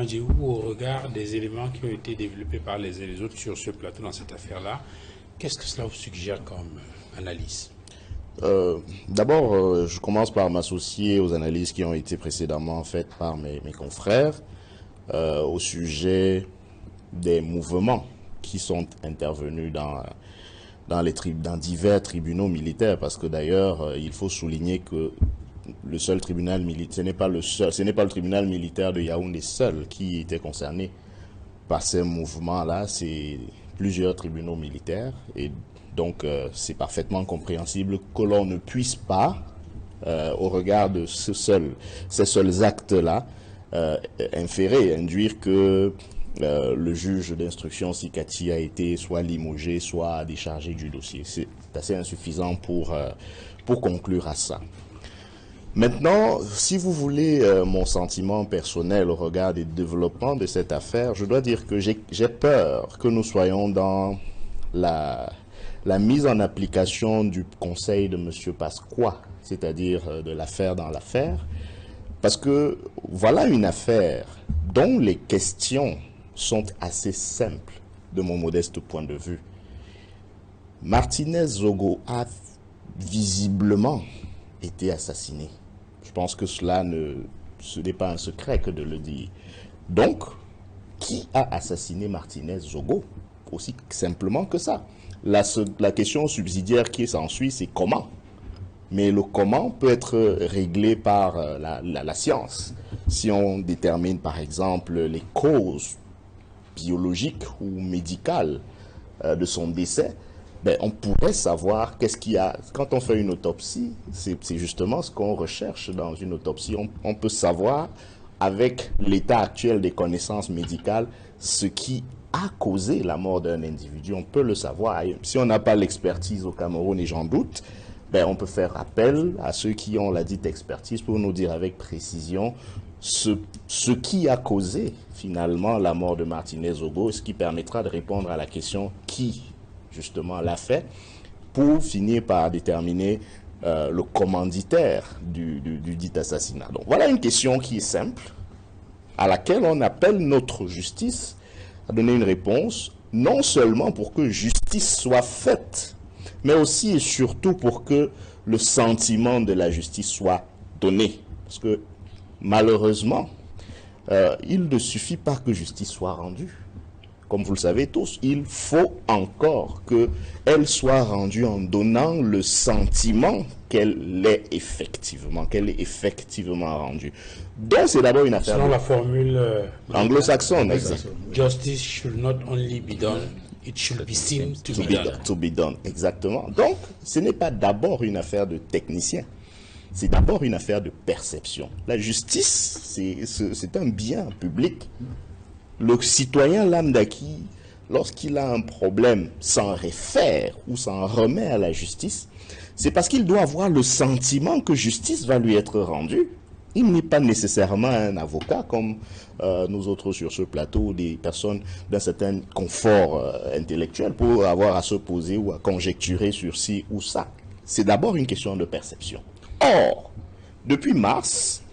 Djehou, au regard des éléments qui ont été développés par les uns et les autres sur ce plateau dans cette affaire-là, qu'est-ce que cela vous suggère comme analyse? D'abord, je commence par m'associer aux analyses qui ont été précédemment faites par mes confrères au sujet des mouvements qui sont intervenus dans divers tribunaux militaires, parce que d'ailleurs, il faut souligner que le seul tribunal militaire, ce n'est pas le tribunal militaire de Yaoundé seul qui était concerné par ces mouvements-là, c'est plusieurs tribunaux militaires, et donc c'est parfaitement compréhensible que l'on ne puisse pas, au regard de ces seuls actes-là, induire que le juge d'instruction Sikati a été soit limogé, soit déchargé du dossier. C'est assez insuffisant pour conclure à ça. Maintenant, si vous voulez mon sentiment personnel au regard des développements de cette affaire, je dois dire que j'ai peur que nous soyons dans la mise en application du conseil de M. Pasqua, c'est-à-dire de l'affaire dans l'affaire, parce que voilà une affaire dont les questions sont assez simples de mon modeste point de vue. Martinez Zogo a visiblement été assassiné. Je pense que ce n'est pas un secret que de le dire. Donc, qui a assassiné Martinez Zogo? Aussi simplement que ça. La question subsidiaire qui s'ensuit, c'est comment. Mais le comment peut être réglé par la science. Si on détermine par exemple les causes biologiques ou médicales de son décès, ben, on pourrait savoir qu'est-ce qu'il y a. Quand on fait une autopsie, c'est justement ce qu'on recherche dans une autopsie. On peut savoir, avec l'état actuel des connaissances médicales, ce qui a causé la mort d'un individu. On peut le savoir. Si on n'a pas l'expertise au Cameroun, et j'en doute, ben, on peut faire appel à ceux qui ont la dite expertise pour nous dire avec précision ce qui a causé finalement la mort de Martinez Zogo, ce qui permettra de répondre à la question qui justement l'a fait, pour finir par déterminer le commanditaire du dit assassinat. Donc voilà une question qui est simple, à laquelle on appelle notre justice à donner une réponse, non seulement pour que justice soit faite, mais aussi et surtout pour que le sentiment de la justice soit donné. Parce que malheureusement, il ne suffit pas que justice soit rendue. Comme vous le savez tous, il faut encore qu'elle soit rendue en donnant le sentiment qu'elle est effectivement rendue. Donc c'est d'abord une affaire... Selon la formule anglo-saxonne, exact. Justice should not only be done, it should be seen to be done. To be done, exactement. Donc ce n'est pas d'abord une affaire de technicien. C'est d'abord une affaire de perception. La justice, c'est un bien public. Le citoyen lambda qui, lorsqu'il a un problème, s'en réfère ou s'en remet à la justice, c'est parce qu'il doit avoir le sentiment que justice va lui être rendue. Il n'est pas nécessairement un avocat comme nous autres sur ce plateau, des personnes d'un certain confort intellectuel pour avoir à se poser ou à conjecturer sur ci ou ça. C'est d'abord une question de perception. Or, depuis mars,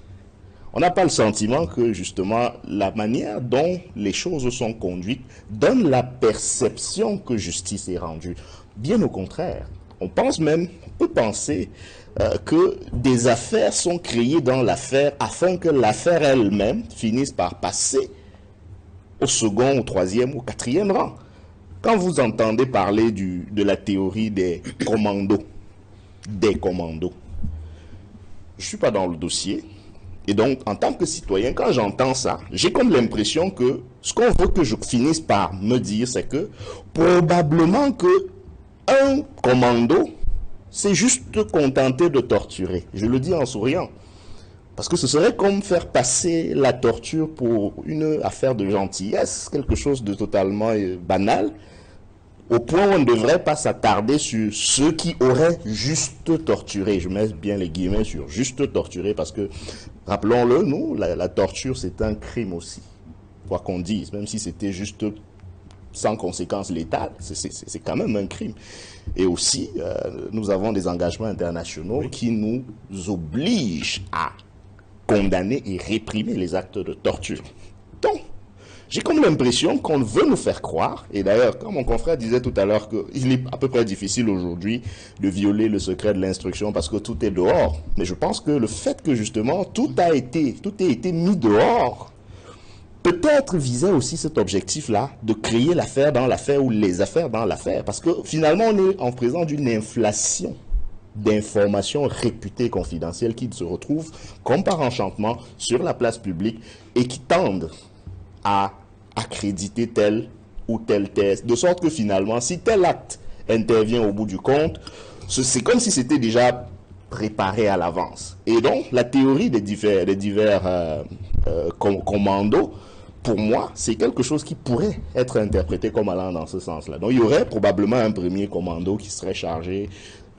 on n'a pas le sentiment que, justement, la manière dont les choses sont conduites donne la perception que justice est rendue. Bien au contraire, on peut penser que des affaires sont créées dans l'affaire afin que l'affaire elle-même finisse par passer au second, au troisième, au quatrième rang. Quand vous entendez parler de la théorie des commandos, je ne suis pas dans le dossier. Et donc, en tant que citoyen, quand j'entends ça, j'ai comme l'impression que ce qu'on veut que je finisse par me dire, c'est que probablement que un commando s'est juste contenté de torturer. Je le dis en souriant. Parce que ce serait comme faire passer la torture pour une affaire de gentillesse, quelque chose de totalement banal, au point où on ne devrait pas s'attarder sur ceux qui auraient juste torturé. Je mets bien les guillemets sur juste torturé parce que, rappelons-le, nous, la torture, c'est un crime aussi. Quoi qu'on dise, même si c'était juste sans conséquence létale, c'est quand même un crime. Et aussi, nous avons des engagements internationaux qui nous obligent à condamner et réprimer les actes de torture. Donc, J'ai comme l'impression qu'on veut nous faire croire, et d'ailleurs, comme mon confrère disait tout à l'heure qu'il est à peu près difficile aujourd'hui de violer le secret de l'instruction parce que tout est dehors. Mais je pense que le fait que justement tout ait été mis dehors, peut-être visait aussi cet objectif-là de créer l'affaire dans l'affaire ou les affaires dans l'affaire. Parce que finalement, on est en présence d'une inflation d'informations réputées confidentielles qui se retrouvent comme par enchantement sur la place publique et qui tendent à accréditer tel ou tel thèse, de sorte que finalement, si tel acte intervient au bout du compte, c'est comme si c'était déjà préparé à l'avance. Et donc, la théorie des divers commandos, pour moi, c'est quelque chose qui pourrait être interprété comme allant dans ce sens-là. Donc, il y aurait probablement un premier commando qui serait chargé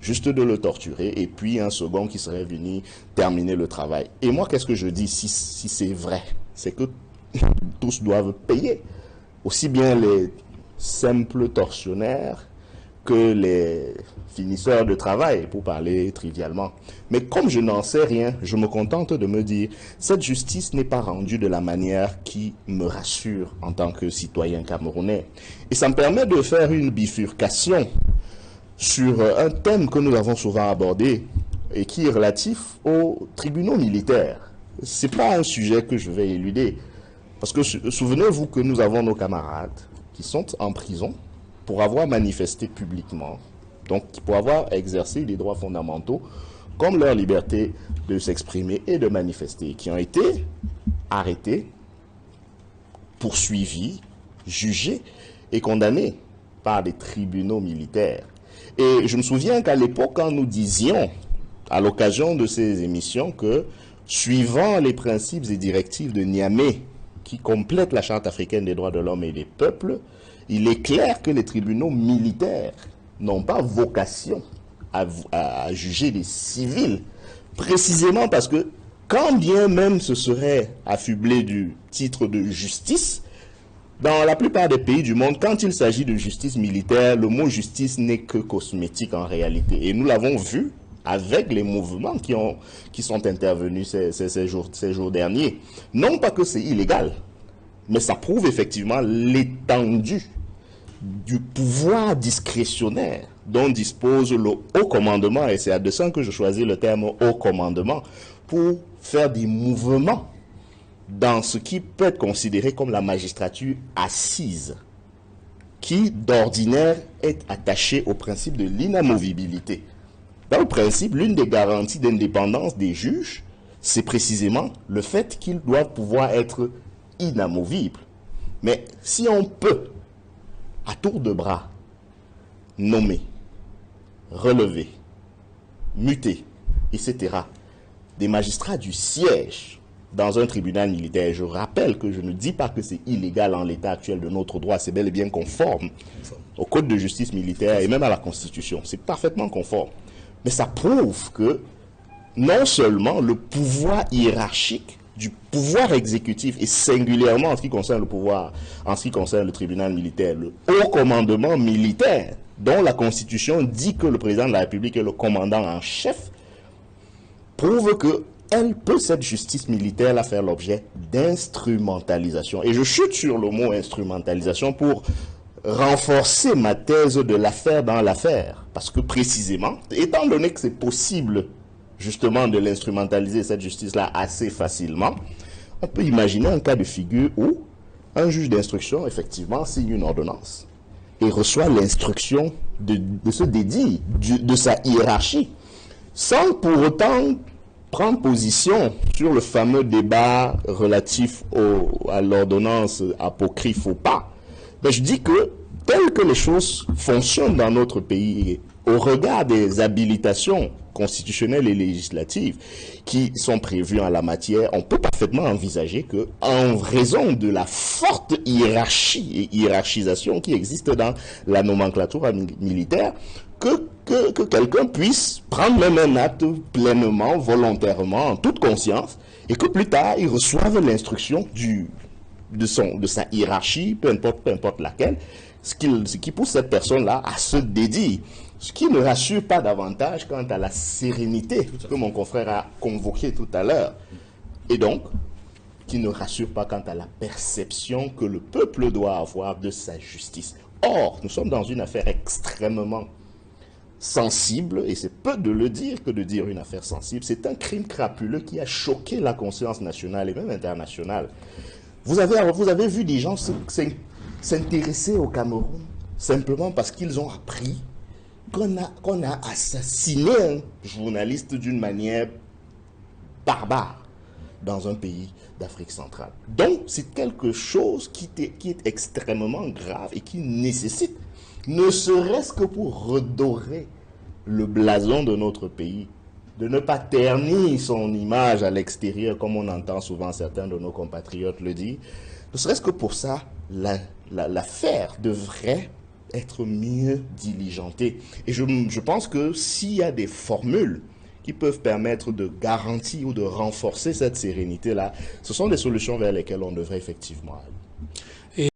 juste de le torturer, et puis un second qui serait venu terminer le travail. Et moi, qu'est-ce que je dis si c'est vrai? C'est que tous doivent payer, aussi bien les simples tortionnaires que les finisseurs de travail, pour parler trivialement. Mais comme je n'en sais rien, je me contente de me dire, cette justice n'est pas rendue de la manière qui me rassure en tant que citoyen camerounais. Et ça me permet de faire une bifurcation sur un thème que nous avons souvent abordé et qui est relatif aux tribunaux militaires. C'est pas un sujet que je vais éluder. Parce que souvenez-vous que nous avons nos camarades qui sont en prison pour avoir manifesté publiquement, donc pour avoir exercé des droits fondamentaux comme leur liberté de s'exprimer et de manifester, qui ont été arrêtés, poursuivis, jugés et condamnés par des tribunaux militaires. Et je me souviens qu'à l'époque, quand nous disions, à l'occasion de ces émissions, que suivant les principes et directives de Niamey, qui complète la Charte africaine des droits de l'homme et des peuples, il est clair que les tribunaux militaires n'ont pas vocation à juger des civils, précisément parce que quand bien même ce serait affublé du titre de justice, dans la plupart des pays du monde, quand il s'agit de justice militaire, le mot justice n'est que cosmétique en réalité. Et nous l'avons vu avec les mouvements qui sont intervenus ces jours derniers. Non pas que c'est illégal, mais ça prouve effectivement l'étendue du pouvoir discrétionnaire dont dispose le haut commandement, et c'est à dessein que je choisis le terme haut commandement, pour faire des mouvements dans ce qui peut être considéré comme la magistrature assise, qui d'ordinaire est attachée au principe de l'inamovibilité. Dans le principe, l'une des garanties d'indépendance des juges, c'est précisément le fait qu'ils doivent pouvoir être inamovibles. Mais si on peut, à tour de bras, nommer, relever, muter, etc., des magistrats du siège dans un tribunal militaire, je rappelle que je ne dis pas que c'est illégal en l'état actuel de notre droit, c'est bel et bien conforme au code de justice militaire et même à la Constitution, c'est parfaitement conforme. Mais ça prouve que non seulement le pouvoir hiérarchique du pouvoir exécutif, et singulièrement en ce qui concerne le pouvoir, en ce qui concerne le tribunal militaire, le haut commandement militaire, dont la Constitution dit que le président de la République est le commandant en chef, prouve que cette justice militaire, là, faire l'objet d'instrumentalisation. Et je chute sur le mot instrumentalisation pour renforcer ma thèse de l'affaire dans l'affaire. Parce que précisément, étant donné que c'est possible justement de l'instrumentaliser, cette justice-là, assez facilement, on peut imaginer un cas de figure où un juge d'instruction, effectivement, signe une ordonnance et reçoit l'instruction de se dédier de sa hiérarchie, sans pour autant prendre position sur le fameux débat relatif à l'ordonnance apocryphe ou pas. Mais je dis que, tel que les choses fonctionnent dans notre pays, au regard des habilitations constitutionnelles et législatives qui sont prévues en la matière, on peut parfaitement envisager que, en raison de la forte hiérarchie et hiérarchisation qui existe dans la nomenclature militaire, que quelqu'un puisse prendre même un acte pleinement, volontairement, en toute conscience, et que plus tard, il reçoive l'instruction de sa hiérarchie, peu importe laquelle, ce qui pousse cette personne-là à se dédier. Ce qui ne rassure pas davantage quant à la sérénité que mon confrère a convoquée tout à l'heure. Et donc, qui ne rassure pas quant à la perception que le peuple doit avoir de sa justice. Or, nous sommes dans une affaire extrêmement sensible, et c'est peu de le dire que de dire une affaire sensible. C'est un crime crapuleux qui a choqué la conscience nationale et même internationale. Vous avez vu des gens s'intéresser au Cameroun simplement parce qu'ils ont appris qu'on a assassiné un journaliste d'une manière barbare dans un pays d'Afrique centrale. Donc, c'est quelque chose qui est extrêmement grave et qui nécessite, ne serait-ce que pour redorer le blason de notre pays, de ne pas ternir son image à l'extérieur, comme on entend souvent certains de nos compatriotes le dire, ne serait-ce que pour ça, l'affaire devrait être mieux diligentée. Et je pense que s'il y a des formules qui peuvent permettre de garantir ou de renforcer cette sérénité-là, ce sont des solutions vers lesquelles on devrait effectivement aller.